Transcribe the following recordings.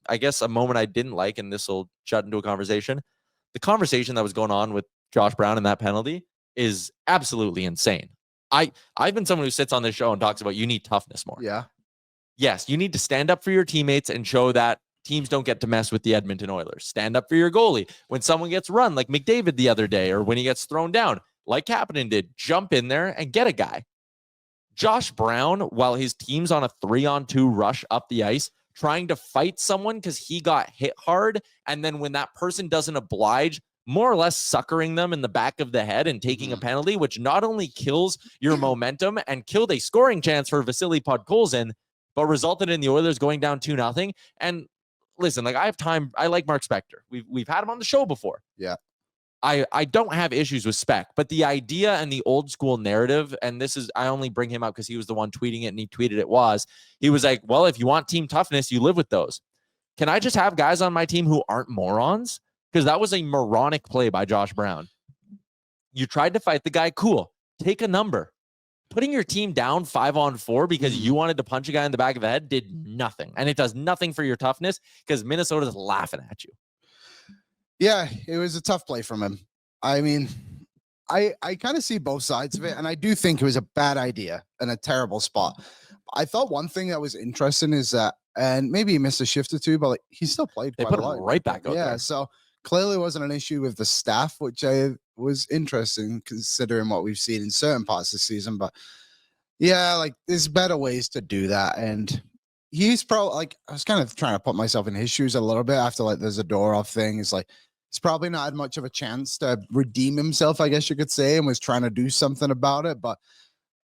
I guess a moment I didn't like, and this will shut into a conversation. The conversation that was going on with Josh Brown and that penalty is absolutely insane. I've been someone who sits on this show and talks about you need toughness more. Yeah. Yes, you need to stand up for your teammates and show that teams don't get to mess with the Edmonton Oilers. Stand up for your goalie. When someone gets run, like McDavid the other day, or when he gets thrown down, like Kapanen did, jump in there and get a guy. Josh Brown, while his team's on a 3-on-2 rush up the ice, trying to fight someone because he got hit hard, and then when that person doesn't oblige, more or less suckering them in the back of the head and taking a penalty, which not only kills your momentum and killed a scoring chance for Vasily Podkolzin, but resulted in the Oilers going down 2-0. And listen, like I have time. I like Mark Spector. We've had him on the show before. Yeah. I don't have issues with Spec, but the idea and the old school narrative, and this is, I only bring him up because he was the one tweeting it and he tweeted he was like, well, if you want team toughness, you live with those. Can I just have guys on my team who aren't morons? Because that was a moronic play by Josh Brown. You tried to fight the guy. Cool. Take a number. Putting your team down 5-on-4 because you wanted to punch a guy in the back of the head did nothing. And it does nothing for your toughness because Minnesota's laughing at you. Yeah, it was a tough play from him. I mean, I kind of see both sides of it, and I do think it was a bad idea and a terrible spot. I thought one thing that was interesting is that, and maybe he missed a shift or two, but like, he still played quite a lot. They put him right back out there. Yeah, so clearly wasn't an issue with the staff, which was interesting considering what we've seen in certain parts of the season. But yeah, like there's better ways to do that, and he's probably like, I was kind of trying to put myself in his shoes a little bit after like the Zadorov thing. It's like he's probably not had much of a chance to redeem himself, I guess you could say, and was trying to do something about it. But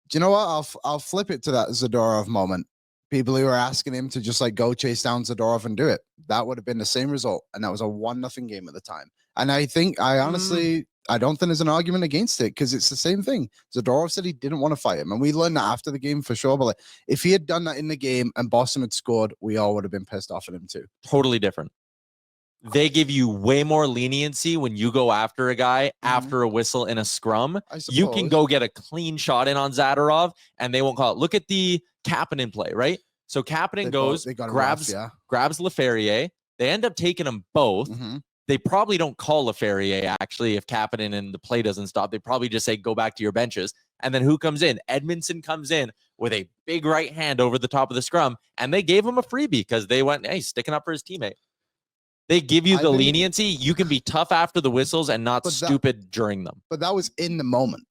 do you know what? I'll flip it to that Zadorov moment. People who were asking him to just like go chase down Zadorov and do it. That would have been the same result, and that was a 1-0 game at the time. And I think I honestly I don't think there's an argument against it because it's the same thing. Zadorov said he didn't want to fight him, and we learned that after the game for sure. But like, if he had done that in the game and Boston had scored, we all would have been pissed off at him too. Totally different. They give you way more leniency when you go after a guy after a whistle in a scrum. You can go get a clean shot in on Zadorov, and they won't call it. Look at the Kapanen play, right? So Kapanen grabs Laferriere. They end up taking them both. They probably don't call Laferriere, actually, if Kapanen and the play doesn't stop. They probably just say, go back to your benches. And then who comes in? Edmondson comes in with a big right hand over the top of the scrum, and they gave him a freebie because they went, hey, sticking up for his teammate. They give you the leniency. You can be tough after the whistles and not stupid during them. But that was in the moment.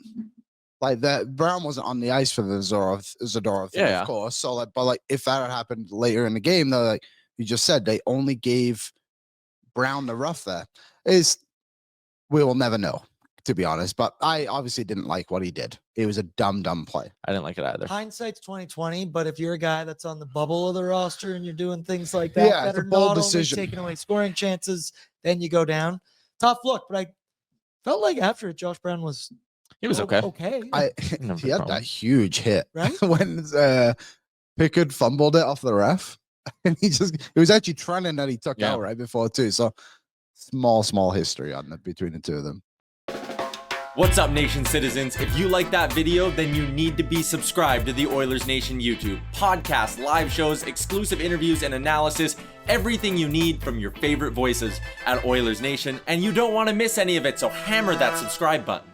Like that, Brown wasn't on the ice for the Zadorov thing, of course. So, like, but like, if that had happened later in the game, though, like you just said, they only gave Brown the rough there. We will never know, to be honest. But I obviously didn't like what he did. It was a dumb play. I didn't like it either. Hindsight's 20/20, but if you're a guy that's on the bubble of the roster and you're doing things like that, yeah, that it's a are bold not decision. only taking away scoring chances, then you go down. Tough look, but I felt like after it, Josh Brown was okay. Okay, he had that huge hit right when Pickard fumbled it off the ref, and he was actually trending that he took out right before too. So small history on between the two of them. What's up, Nation citizens? If you like that video, then you need to be subscribed to the Oilers Nation YouTube. Podcasts, live shows, exclusive interviews, and analysis. Everything you need from your favorite voices at Oilers Nation. And you don't want to miss any of it, so hammer that subscribe button.